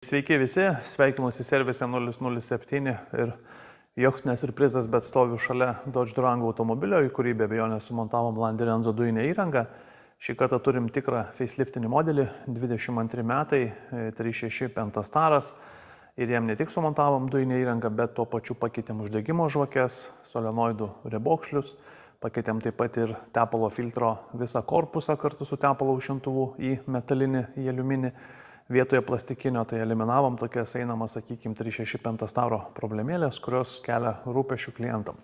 Sveiki visi, sveikinuosi servise 007 ir joks nesirprizas, bet stoviu šalia Dodge Durango automobilio, į kurį be abejonės sumontavom Landirenzo dujinę įrangą. Šį kartą turim tikrą faceliftinį modelį, 22 metai, 3.6 pentastaras ir jam ne tik sumontavom dujinę įrangą, bet tuo pačiu pakeitėm uždegimo žvakes, solenoidų riebokšlius, pakeitėm taip pat ir tepalo filtro visą korpusą kartu su tepalo aušintuvu į metalinį, į aliuminį. Vietoje plastikinio tai eliminavom tokias einamas, sakykime, 3.6 pentastaro problemėlės, kurios kelia rūpesčių klientam.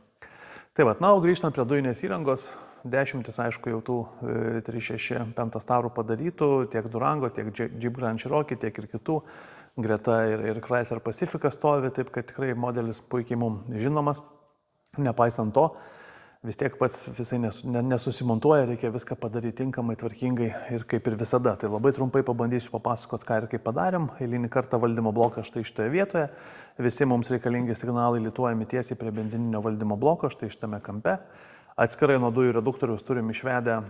Tai va, o grįžtant prie dujinės įrangos, dešimtis, aišku, jau tų 3.6 pentastarų padarytų, tiek Durango, tiek Jeep Grand Cherokee, tiek ir kitų. Greta ir Chrysler Pacifica stovi, taip kad tikrai modelis puikiai mums žinomas. Nepaisant to, vis tiek pats visai nesusimontuoja, reikia viską padaryti tinkamai, tvarkingai ir kaip ir visada. Tai labai trumpai pabandysiu papasakot, ką ir kaip padarėm. Eilinį kartą valdymo blokas štai šitoje vietoje. Visi mums reikalingi signalai lituojami tiesiai prie benzininio valdymo bloko, štai šitame kampe. Atskirai nuo dujų reduktorius turim išvedę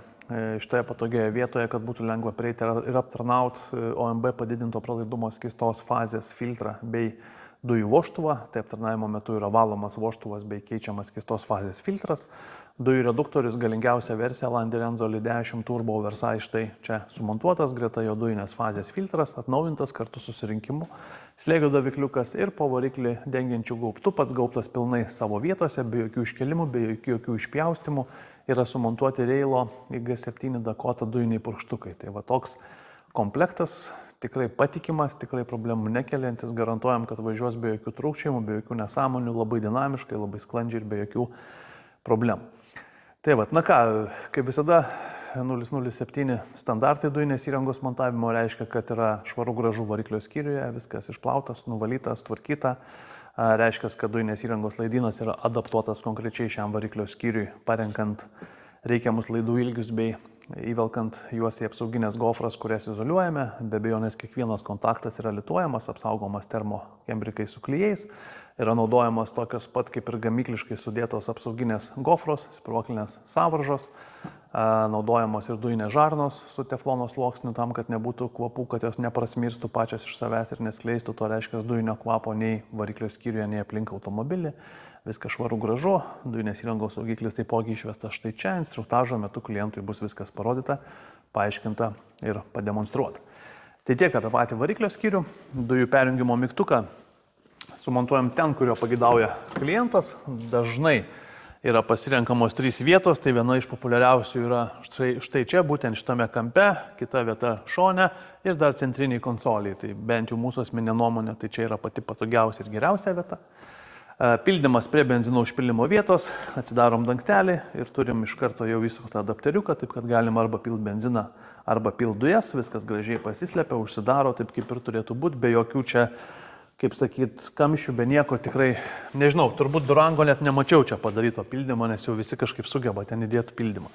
šitoje patogioje vietoje, kad būtų lengva prieiti ir aptarnauti OMB padidinto pralaidumo skystos fazės filtrą bei dujų vožtuvą. Tai aptarnavimo metu yra valomas vožtuvas bei keičiamas skystos fazės filtras. Dujų reduktorius galingiausia versija Landirenzo L10 Turbo Oversize štai čia sumontuotas, greta jo dujinės fazės filtras, atnaujintas kartu su surinkimu, slėgio davikliukas ir po variklį dengiančių gaubtų, pats gaubtas pilnai savo vietose, be jokių iškelimų, be jokių išpjaustimų, yra sumontuoti Reilo G7 Dakota dujiniai purkštukai. Tai va toks komplektas, tikrai patikimas, tikrai problemų nekeliantis, garantuojam, kad važiuos be jokių trūkčiojimų, be jokių nesąmonių, labai dinamiškai, labai sklandžiai ir be jokių problemų. Tai va, ką, kaip visada, 007 standartai dujinės įrangos montavimo reiškia, kad yra švaru gražu variklio skyriuje, viskas išplautas, nuvalytas, tvarkyta. Reiškia, kad dujinės įrangos laidynas yra adaptuotas konkrečiai šiam variklio skyriui, parenkant reikiamus laidų ilgius bei įvelkant juos į apsauginės gofras, kurias izoliuojame. Be abejonės kiekvienas kontaktas yra lituojamas, apsaugomas termokembrikais su klijais. Yra naudojamos tokios pat kaip ir gamykliškai sudėtos apsauginės gofros, spyruoklinės sąvaržos. Naudojamos ir dujinės žarnos su teflono sluoksniu tam, kad nebūtų kvapų, kad jos neprasmirstų pačios iš savęs ir neskleistų to reiškia dujinio kvapo nei variklio skyriuje, nei aplink automobilį. Viskas švaru gražu, dujinės įrangos saugiklis taipogi išvestas štai čia, instruktažo metu klientui bus viskas parodyta, paaiškinta ir pademonstruota. Tai tiek apie patį variklio skyrių, dujų perjungimo mygtuką sumontuojam ten, kurio pagidauja klientas. Dažnai yra pasirenkamos 3 vietos, tai viena iš populiariausių yra štai čia, būtent šitame kampe, kita vieta šone ir dar centriniai konsoliai. Tai bent jau mūsų asmeninė nuomonė, tai čia yra pati patogiausia ir geriausia vieta. Pildymas prie benzino užpildymo vietos, atsidarom dangtelį ir turim iš karto jau įsuktą adapteriuką, taip kad galima arba pilt benziną, arba pilt dujas, viskas gražiai pasislepia, užsidaro taip kaip ir turėtų būti, be jokių čia, kaip sakyt, kamščių, be nieko, tikrai, nežinau, turbūt Durango net nemačiau čia padaryto pildymo, nes jau visi kažkaip sugeba ten įdėti pildymą.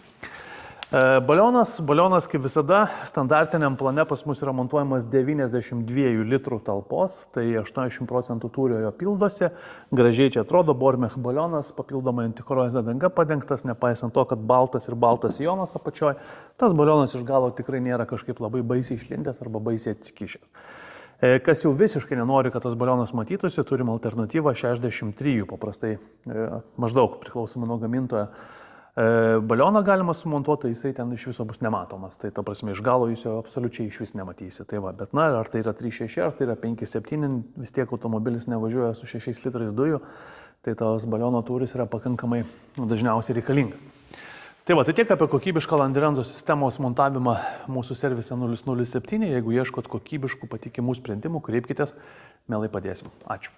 Balionas, kaip visada, standartiniam plane pas mus yra montuojamas 92 litrų talpos, tai 80% tūrio jo pildosi, gražiai čia atrodo, Bormech balionas, papildomai antikorozine danga padengtas, nepaisant to, kad baltas sijonas apačioj, tas balionas iš galo tikrai nėra kažkaip labai baisiai išlindęs arba baisiai atsikišęs. Kas jau visiškai nenori, kad tas balionas matytųsi, turim alternatyvą 63, paprastai maždaug priklausomai nuo gamintojo. Balioną galima sumontuoti, jisai ten iš viso bus nematomas, tai ta prasme iš galo jūs jo absoliučiai iš vis nematysi. Tai va, bet ar tai yra 3.6, ar tai yra 5.7, vis tiek automobilis nevažiuoja su 6 litrais dujų, tai tas baliono tūris yra pakankamai dažniausiai reikalingas. Tai va, tai tiek apie kokybišką Landirenzo sistemos montavimą mūsų servise 007. Jeigu ieškot kokybiškų patikimų sprendimų, kreipkitės, mielai padėsim. Ačiū.